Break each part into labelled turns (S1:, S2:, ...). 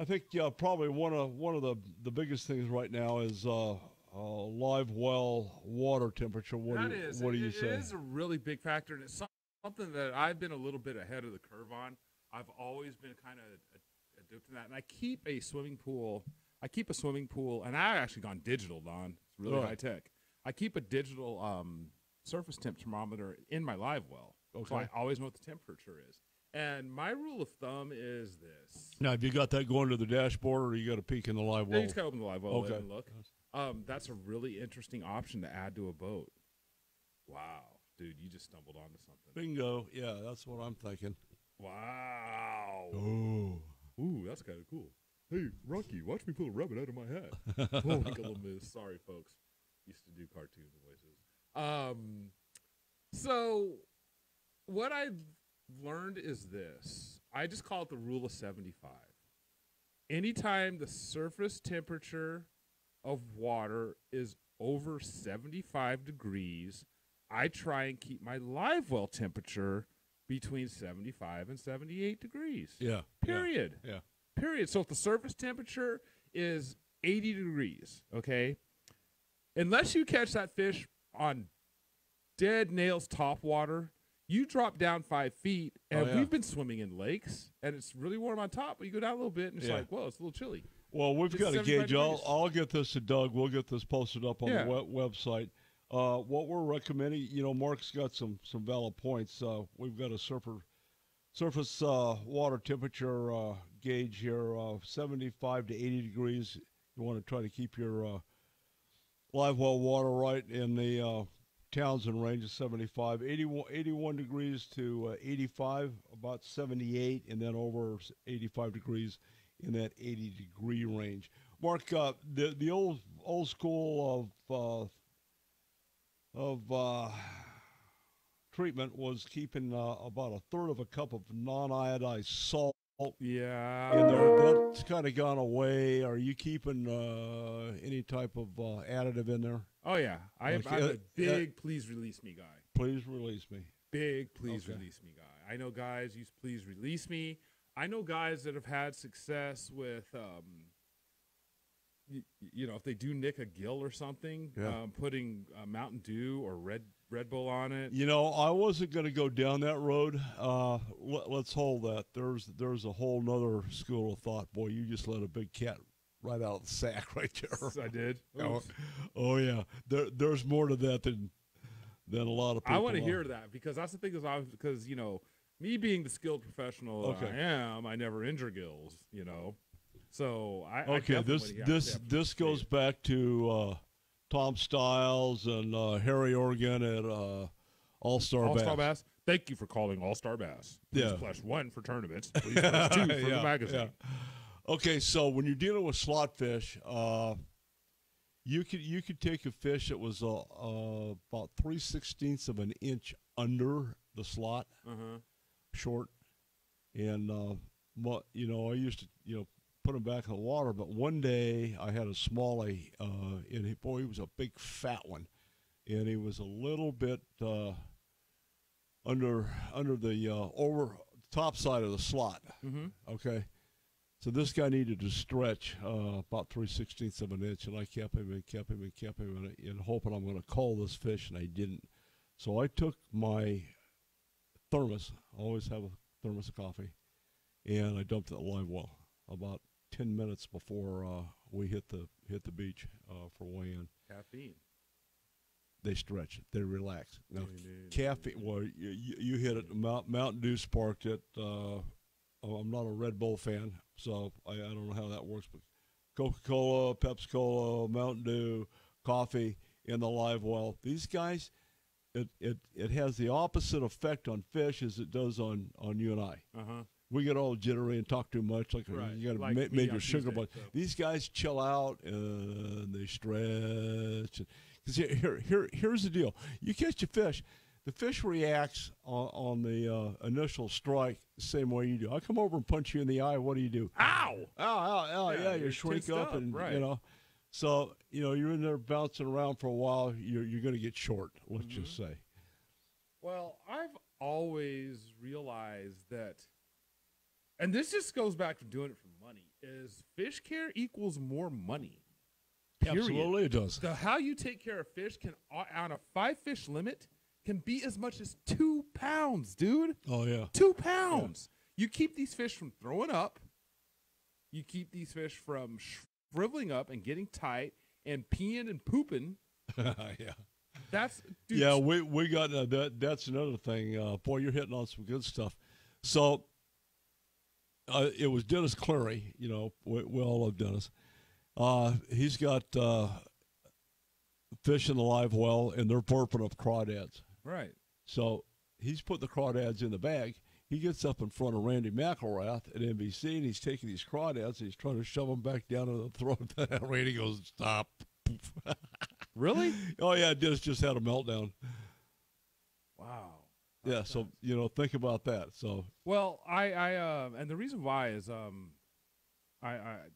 S1: I think probably one of the biggest things right now is live well water temperature.
S2: That is,
S1: What do you
S2: it
S1: say?
S2: is a really big factor, and it's something that I've been a little bit ahead of the curve on. I've always been kind of addicted to that, and I keep a swimming pool. I keep a swimming pool, and I've actually gone digital, Don. It's really high tech. I keep a digital surface temp thermometer in my live well, so I always know what the temperature is. And my rule of thumb is this.
S1: Now, have you got that going to the dashboard, or you got to peek in the live well?
S2: You just got to open the live well and look. That's a really interesting option to add to a boat. Wow, dude, you just stumbled onto something.
S1: Bingo. Yeah, that's what I'm thinking.
S2: Wow.
S1: Oh.
S2: Ooh, that's kind of cool. Hey, Rocky, watch me pull a rabbit out of my hat. Oh, little miss. Sorry, folks. Used to do cartoon voices. So what I've learned is this. I just call it the rule of 75. Anytime the surface temperature of water is over 75 degrees, I try and keep my live well temperature between 75 and 78 degrees.
S1: Yeah.
S2: Period.
S1: Yeah.
S2: Period. So if the surface temperature is 80 degrees, okay, unless you catch that fish on dead nails top water, you drop down 5 feet, and we've been swimming in lakes, and it's really warm on top, but you go down a little bit, and it's like, well, it's a little chilly.
S1: Well, we've got a gauge. I'll get this to Doug. We'll get this posted up on the website. What we're recommending, Marc's got some valid points. We've got a surface water temperature gauge here, 75 to 80 degrees. You want to try to keep your live well water right in the Townsend range of 75, 81 degrees to 85, about 78, and then over 85 degrees in that 80-degree range. Marc, the old school of treatment was keeping about a third of a cup of non-iodized salt in there. That's kind of gone away. Are you keeping any type of additive in there?
S2: Oh, yeah. I'm a big please release me guy.
S1: Please release me.
S2: Big please release me guy. I know guys use please release me. I know guys that have had success with, if they do nick a gill or something, putting Mountain Dew or Red Bull on it.
S1: I wasn't going to go down that road. Let's hold that. There's a whole nother school of thought. Boy, you just let a big cat right out of the sack right there.
S2: I did.
S1: Oh yeah. There's more to that than a lot of people.
S2: I want to hear that because that's the thing because me being the skilled professional I am, I never injure gills. So
S1: this goes back to Tom Stiles and Harry Organ at All-Star Bass.
S2: Thank you for calling All-Star Bass. Please press 1 for tournaments. Please press 2 for the magazine.
S1: Yeah. Okay, so when you're dealing with slot fish, you could take a fish that was about 3/16 of an inch under the slot, short, and I used to put him back in the water. But one day I had a smallie, and he was a big fat one, and he was a little bit under the over top side of the slot. Okay. So this guy needed to stretch about 3/16 of an inch, and I kept him and hoping I'm going to call this fish, and I didn't. So I took my thermos. I always have a thermos of coffee, and I dumped it in the live well about 10 minutes before we hit the beach for weigh-in.
S2: Caffeine.
S1: They stretch it. They relax. Now, caffeine. Well, you hit it. Mountain Dew sparked it. I'm not a Red Bull fan, so I don't know how that works. But Coca-Cola, Pepsi-Cola, Mountain Dew, coffee in the live well. These guys, it has the opposite effect on fish as it does on you and I. We get all jittery and talk too much, like you got a major sugar bug. So. These guys chill out and they stretch. Because here's the deal: you catch a fish. The fish reacts on the initial strike the same way you do. I come over and punch you in the eye. What do?
S2: Ow!
S1: Ow! Yeah, you shrink up and So you're in there bouncing around for a while. You're going to get short. Let's just say.
S2: Well, I've always realized that, and this just goes back to doing it for money. is fish care equals more money. Period.
S1: Absolutely, it does.
S2: So how you take care of fish can, on a 5-fish limit, can be as much as 2 pounds, dude.
S1: Oh, yeah.
S2: 2 pounds. Yeah. You keep these fish from throwing up. You keep these fish from shriveling up and getting tight and peeing and pooping.
S1: Yeah.
S2: That's dude,
S1: yeah. We got that. That's another thing. Boy, you're hitting on some good stuff. So it was Dennis Cleary. You know, we all love Dennis. He's got fish in the live well, and they're burping up crawdads.
S2: Right.
S1: So he's put the crawdads in the bag. He gets up in front of Randy McElrath at NBC, and he's taking these crawdads, and he's trying to shove them back down in the throat. Randy goes, "Stop."
S2: Really?
S1: Oh, yeah, Dennis just had a meltdown.
S2: Wow.
S1: Yeah, so, think about that. So,
S2: well, and the reason why is I've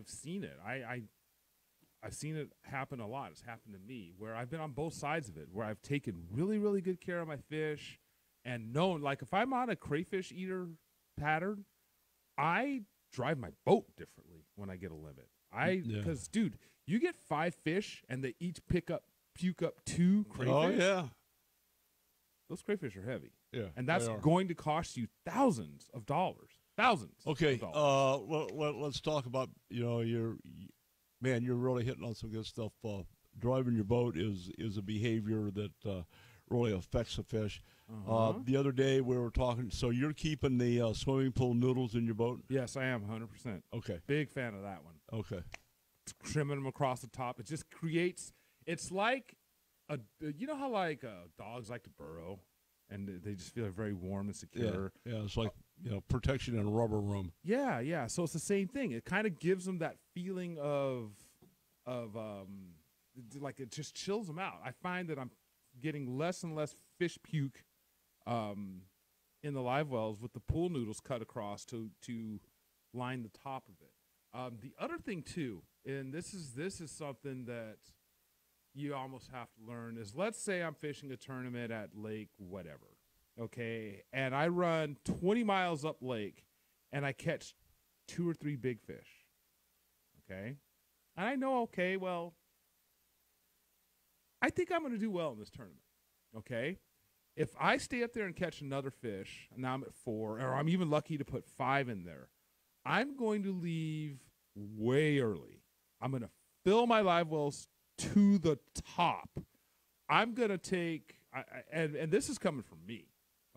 S2: seen it. I've seen it happen a lot. It's happened to me where I've been on both sides of it, where I've taken really, really good care of my fish and known, like, if I'm on a crayfish eater pattern, I drive my boat differently when I get a limit. Because, dude, you get 5 fish and they each puke up 2 crayfish.
S1: Oh, yeah.
S2: Those crayfish are heavy.
S1: Yeah.
S2: And that's going to cost you thousands of dollars. Thousands.
S1: Okay.
S2: Of dollars.
S1: Let's talk about, you're really hitting on some good stuff. Driving your boat is a behavior that really affects the fish. The other day we were talking, so you're keeping the swimming pool noodles in your boat?
S2: Yes, I am, 100%.
S1: Okay.
S2: Big fan of that one.
S1: Okay.
S2: Trimming them across the top. It just creates, it's like, you know how like dogs like to burrow and they just feel very warm and secure?
S1: Yeah, it's like, protection in a rubber room.
S2: Yeah. So it's the same thing. It kind of gives them that feeling of like it just chills them out. I find that I'm getting less and less fish puke in the live wells with the pool noodles cut across to line the top of it. The other thing too, and this is something that you almost have to learn, is let's say I'm fishing a tournament at lake whatever, okay, and I run 20 miles up lake and I catch 2 or 3 big fish, okay, and I know, okay, well, I think I'm going to do well in this tournament, okay. If I stay up there and catch another fish, and now I'm at 4, or I'm even lucky to put 5 in there, I'm going to leave way early. I'm going to fill my live wells to the top. I'm going to take, and this is coming from me,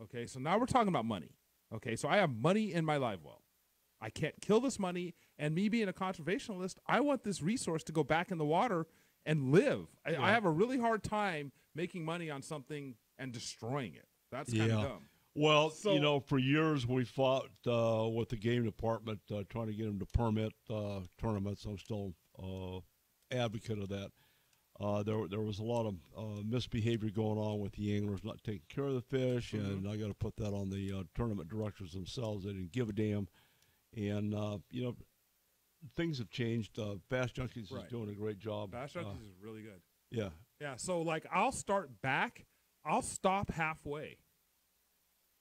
S2: okay? So now we're talking about money, okay? So I have money in my live well. I can't kill this money, and me being a conservationalist, I want this resource to go back in the water and live. I have a really hard time making money on something and destroying it. That's kind of dumb.
S1: Well, for years we fought with the game department trying to get them to permit tournaments. I'm still advocate of that. There was a lot of misbehavior going on with the anglers not taking care of the fish, and I got to put that on the tournament directors themselves. They didn't give a damn, and things have changed. Bass Junkies is doing a great job.
S2: Bass Junkies is really good.
S1: Yeah.
S2: So like I'll start back. I'll stop halfway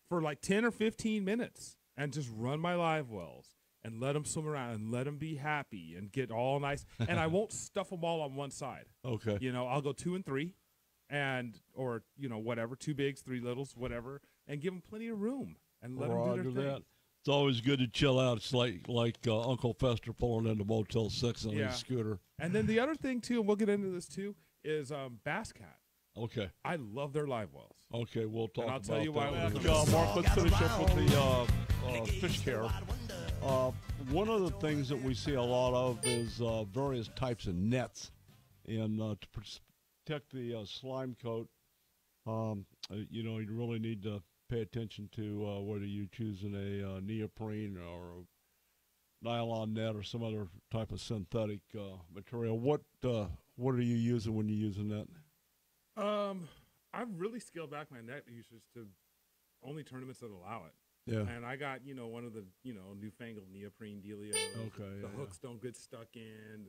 S2: for like 10 or 15 minutes and just run my live wells and let them swim around and let them be happy and get all nice. And I won't stuff them all on one side.
S1: Okay.
S2: I'll go 2 and 3 or whatever, 2 bigs, 3 littles, whatever, and give them plenty of room and let them do their thing.
S1: It's always good to chill out. It's like Uncle Fester pulling into Motel 6 on his scooter.
S2: And then the other thing, too, and we'll get into this, too, is Bass Cat.
S1: Okay.
S2: I love their live wells.
S1: Okay, we'll talk about that.
S2: I'll tell you why.
S1: Mark, let's finish up with the fish care. One of the things that we see a lot of is various types of nets. And to protect the slime coat, you really need to pay attention to whether you're choosing a neoprene or a nylon net or some other type of synthetic material. What are you using when you're using that?
S2: I've really scaled back my net usage to only tournaments that allow it.
S1: Yeah.
S2: And I got, one of the, newfangled neoprene dealios.
S1: Okay.
S2: The hooks don't get stuck in,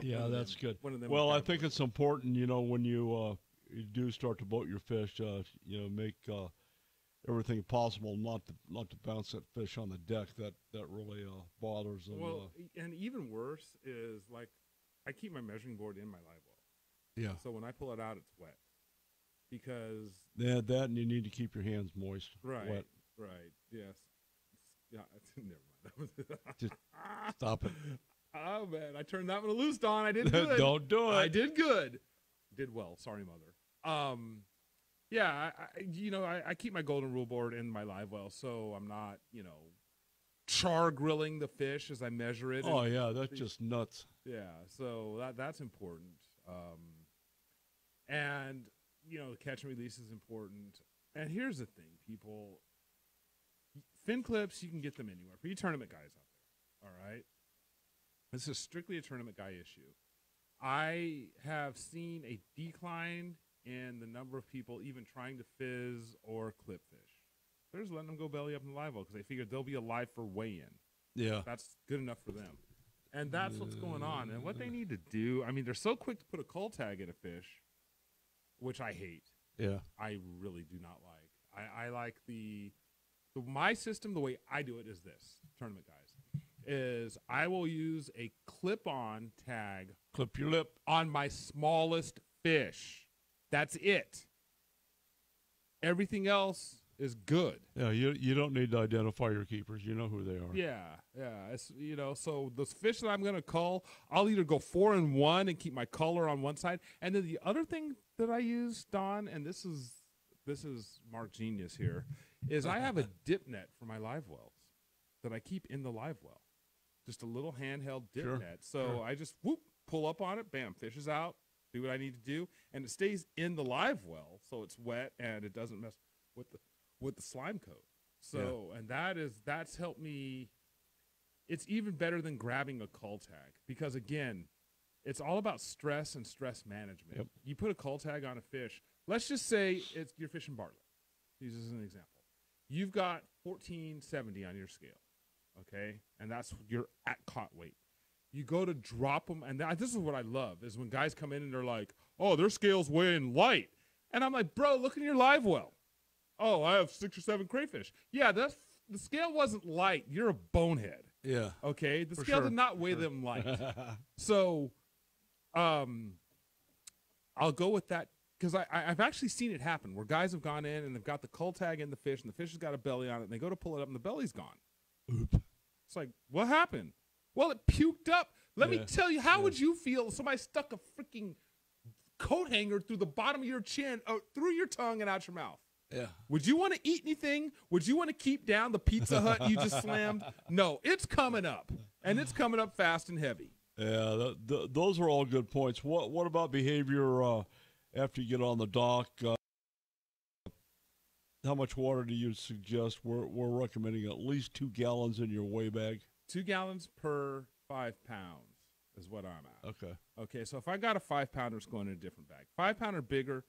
S1: Yeah, that's good.
S2: One of them.
S1: Well, I think it's important, when you do start to boat your fish, make everything possible not to bounce that fish on the deck. That really bothers them.
S2: Well, and even worse is like I keep my measuring board in my live well.
S1: Yeah.
S2: So when I pull it out, it's wet because
S1: that and you need to keep your hands moist.
S2: Right.
S1: Wet.
S2: Right. Yes. Yeah. Never mind.
S1: Just stop it.
S2: Oh man, I turned that one loose, Don. I did good.
S1: Don't do it.
S2: I did good. Did well. Sorry, mother. Yeah, I keep my golden rule board in my live well, so I'm not, char grilling the fish as I measure it.
S1: Oh yeah, that's just nuts.
S2: Yeah, so that's important. And catch and release is important. And here's the thing, people. Fin clips, you can get them anywhere. For you tournament guys out there, all right? This is strictly a tournament guy issue. I have seen a decline in the number of people even trying to fizz or clip fish. They're just letting them go belly up in the live well because they figure they'll be alive for weigh-in.
S1: Yeah.
S2: That's good enough for them. And that's what's going on. And what they need to do, I mean, they're so quick to put a cull tag in a fish, which I hate.
S1: Yeah.
S2: I really do not like. I like my system, the way I do it is this, tournament guys, is I will use a clip-on tag.
S1: Clip your lip.
S2: On my smallest fish. That's it. Everything else is good.
S1: Yeah, you don't need to identify your keepers. You know who they are.
S2: Yeah. It's, so those fish that I'm going to cull, I'll either go 4 and 1 and keep my color on one side. And then the other thing that I use, Don, and this is Marc genius here, is I have a dip net for my live wells that I keep in the live well. Just a little handheld dip net. So I just pull up on it, bam, fish is out, do what I need to do, and it stays in the live well, so it's wet and it doesn't mess with the slime coat. So and that's helped me. It's even better than grabbing a cull tag because again, it's all about stress and stress management.
S1: Yep.
S2: You put a cull tag on a fish. Let's just say you're fishing Bartlett. Use this as an example. You've got 1470 on your scale, okay? And that's your at caught weight. You go to drop them, and this is what I love, is when guys come in and they're like, oh, their scale's weighing light. And I'm like, bro, look in your live well. Oh, I have 6 or 7 crayfish. Yeah, the scale wasn't light. You're a bonehead.
S1: Yeah.
S2: Okay? The scale did not weigh them light. So I'll go with that. Because I've actually seen it happen where guys have gone in and they've got the cull tag in the fish and the fish has got a belly on it and they go to pull it up and the belly's gone.
S1: Oop.
S2: It's like, what happened? Well, it puked up. Let me tell you, how would you feel if somebody stuck a freaking coat hanger through the bottom of your chin, through your tongue and out your mouth?
S1: Yeah.
S2: Would you want to eat anything? Would you want to keep down the Pizza Hut you just slammed? No, it's coming up. And it's coming up fast and heavy.
S1: Yeah, those are all good points. What about behavior after you get on the dock? How much water do you suggest? We're recommending at least 2 gallons in your weigh bag.
S2: 2 gallons per 5 pounds is what I'm at.
S1: Okay.
S2: Okay, so if I got a 5-pounder, it's going in a different bag. 5-pounder bigger,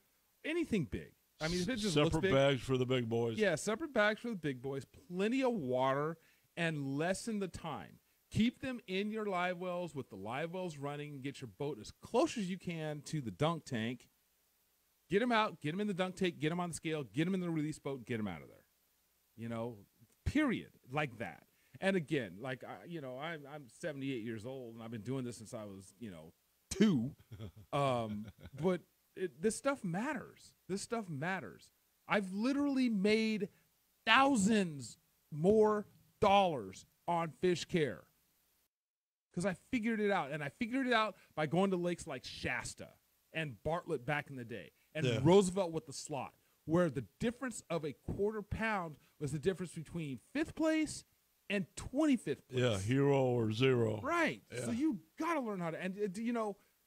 S2: anything big. I mean, if it just looks big.
S1: Separate bags for the big boys.
S2: Yeah, separate bags for the big boys. Plenty of water and lessen the time. Keep them in your live wells with the live wells running. Get your boat as close as you can to the dunk tank. Get them out. Get them in the dunk tank. Get them on the scale. Get them in the release boat. Get them out of there. Period. Like that. And again, like, I'm 78 years old, and I've been doing this since I was, 2. But this stuff matters. This stuff matters. I've literally made thousands more dollars on fish care because I figured it out. And I figured it out by going to lakes like Shasta and Bartlett back in the day and Roosevelt with the slot, where the difference of a quarter pound was the difference between 5th place and 25th place.
S1: Yeah, hero or zero.
S2: Right.
S1: Yeah.
S2: So you got to learn how to. And,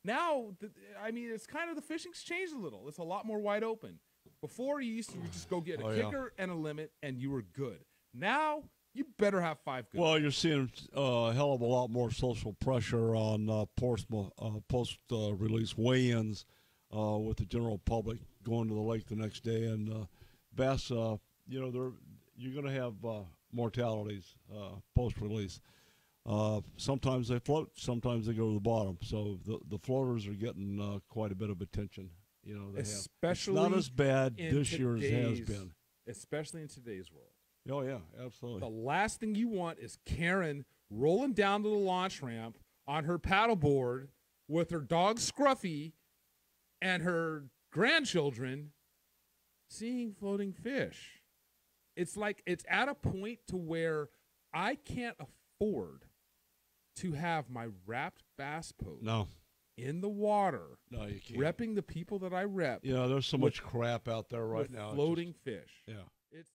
S2: now, it's kind of the fishing's changed a little. It's a lot more wide open. Before, you used to just go get a kicker and a limit, and you were good. Now, you better have 5 good.
S1: Well, you're seeing a hell of a lot more social pressure on post-release weigh-ins with the general public going to the lake the next day. And bass, you're going to have mortalities post-release. Sometimes they float, sometimes they go to the bottom. So the floaters are getting quite a bit of attention. Especially
S2: it's
S1: not as bad this year as it has been.
S2: especially in today's world.
S1: Oh, yeah, absolutely.
S2: The last thing you want is Karen rolling down to the launch ramp on her paddleboard with her dog Scruffy and her grandchildren seeing floating fish. It's like it's at a point to where I can't afford to have my wrapped bass boat in the water.
S1: No, you can't.
S2: Repping the people that I rep.
S1: Yeah, there's so much crap out there right now.
S2: Floating fish.
S1: Yeah.
S2: It's